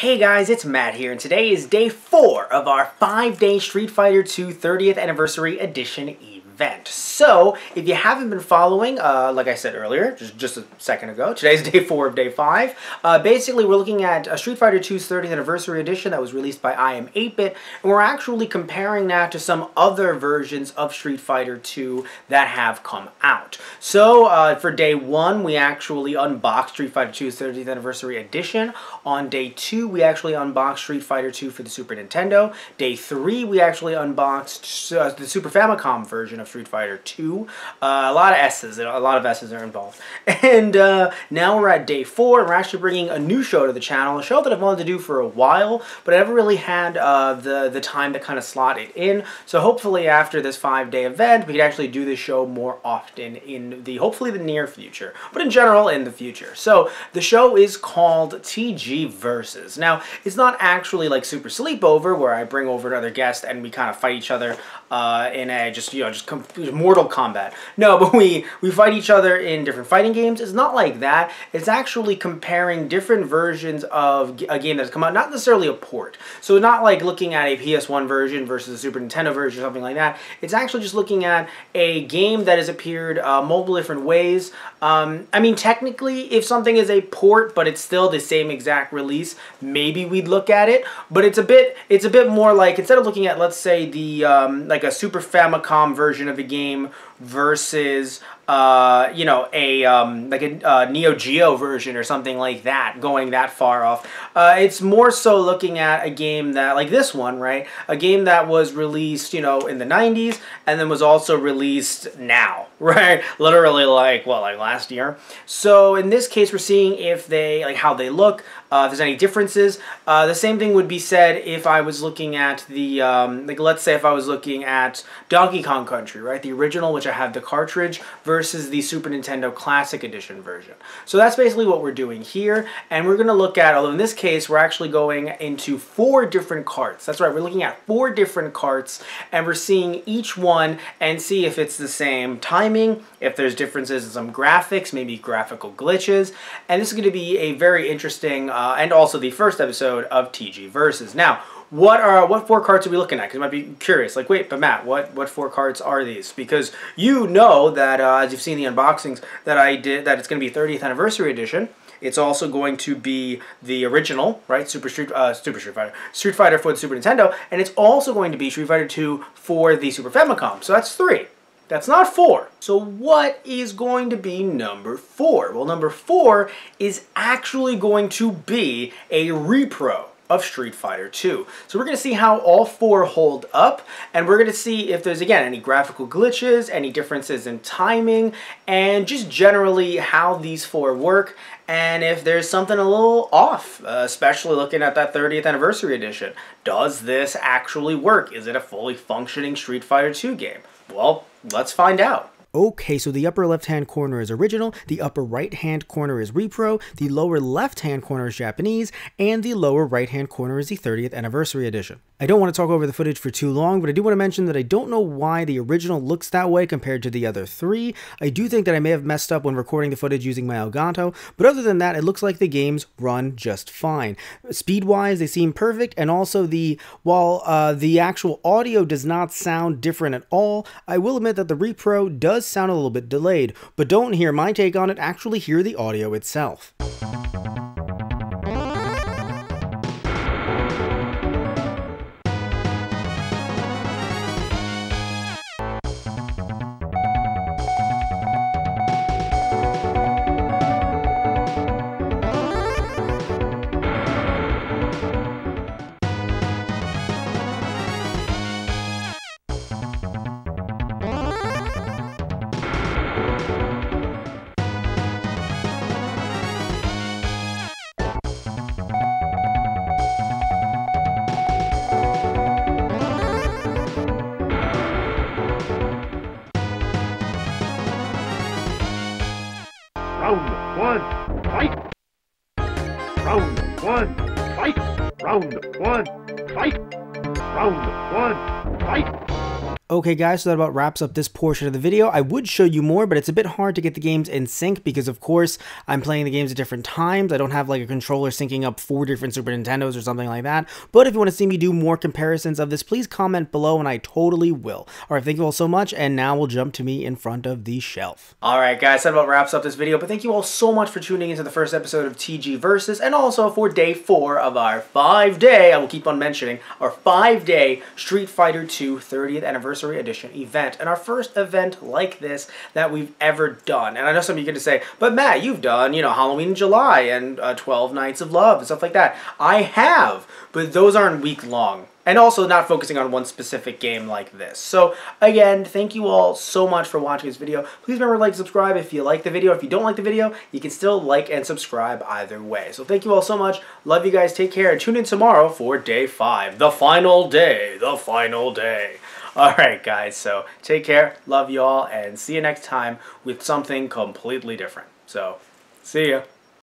Hey guys, it's Matt here, and today is day 4 of our 5-day Street Fighter II 30th Anniversary Edition event. So, if you haven't been following, like I said earlier, just a second ago, today's day 4 of day 5. Basically, we're looking at Street Fighter II's 30th Anniversary Edition that was released by iam8bit, and we're actually comparing that to some other versions of Street Fighter II that have come out. So, for day 1, we actually unboxed Street Fighter II's 30th Anniversary Edition. On day 2, we actually unboxed Street Fighter II for the Super Nintendo. Day 3, we actually unboxed the Super Famicom version of Street Fighter II. A lot of S's are involved. And now we're at day 4, and we're actually bringing a new show to the channel, a show that I've wanted to do for a while, but I never really had the time to kind of slot it in. So hopefully after this 5-day event, we can actually do this show more often in hopefully the near future, but in general in the future. So the show is called TG Versus. Now, it's not actually like Super Sleepover, where I bring over another guest and we kind of fight each other in a just Mortal Kombat. No, but we fight each other in different fighting games. It's not like that. It's actually comparing different versions of a game that's come out, not necessarily a port. So not like looking at a PS1 version versus a Super Nintendo version or something like that. It's actually just looking at a game that has appeared multiple different ways. I mean, technically, if something is a port, but it's still the same exact release, maybe we'd look at it. But it's a bit more like, instead of looking at, let's say, the like a Super Famicom version of a game versus you know, like a Neo Geo version or something like that, going that far off. It's more so looking at a game that, like this one, right? A game that was released, you know, in the 90s and then was also released now, right? Literally like, what, like last year? So in this case, we're seeing if they, like how they look, if there's any differences. The same thing would be said if I was looking at the, like let's say if I was looking at Donkey Kong Country, right? The original, which I have the cartridge, versus the Super Nintendo Classic Edition version. So that's basically what we're doing here, and we're going to look at, although in this case we're actually going into 4 different carts. That's right, we're looking at 4 different carts, and we're seeing each one and see if it's the same timing, if there's differences in some graphics, maybe graphical glitches, and this is going to be a very interesting, and also the first episode of TG Versus. Now, what 4 cards are we looking at? Because you might be curious, like, wait, but Matt, what 4 cards are these? Because you know that, as you've seen the unboxings that I did, that it's going to be 30th Anniversary Edition. It's also going to be the original, right, Street Fighter for the Super Nintendo, and it's also going to be Street Fighter II for the Super Famicom. So that's 3. That's not 4. So what is going to be number 4? Well, number 4 is actually going to be a repro of Street Fighter II. So we're going to see how all 4 hold up, and we're going to see if there's, again, any graphical glitches, any differences in timing, and just generally how these 4 work, and if there's something a little off, especially looking at that 30th Anniversary Edition. Does this actually work? Is it a fully functioning Street Fighter II game? Well, let's find out. Okay, so the upper left-hand corner is original, the upper right-hand corner is repro, the lower left-hand corner is Japanese, and the lower right-hand corner is the 30th Anniversary Edition. I don't want to talk over the footage for too long, but I do want to mention that I don't know why the original looks that way compared to the other 3. I do think that I may have messed up when recording the footage using my Elgato, but other than that, it looks like the games run just fine. Speed-wise, they seem perfect, and also while the actual audio does not sound different at all, I will admit that the repro does sound a little bit delayed, but don't hear my take on it, actually hear the audio itself. Round 1, fight! Round 1, fight! Round 1, fight! Round 1, fight! Okay guys, so that about wraps up this portion of the video. I would show you more, but it's a bit hard to get the games in sync because of course I'm playing the games at different times. I don't have like a controller syncing up 4 different Super Nintendos or something like that. But if you want to see me do more comparisons of this, please comment below and I totally will. Alright, thank you all so much, and now we'll jump to me in front of the shelf. Alright guys, that about wraps up this video, but thank you all so much for tuning into the first episode of TG Versus, and also for day 4 of our 5-day, I will keep on mentioning, our 5-day Street Fighter II 30th Anniversary Edition event. And our first event like this that we've ever done. And I know some of you are going to say, but Matt, you've done, you know, Halloween in July and 12 Nights of Love and stuff like that. I have, but those aren't week long. And also not focusing on one specific game like this. So, again, thank you all so much for watching this video. Please remember to like and subscribe if you like the video. If you don't like the video, you can still like and subscribe either way. So thank you all so much. Love you guys. Take care. And tune in tomorrow for day 5. The final day. The final day. Alright guys, so take care, love you all, and see you next time with something completely different. So, see ya.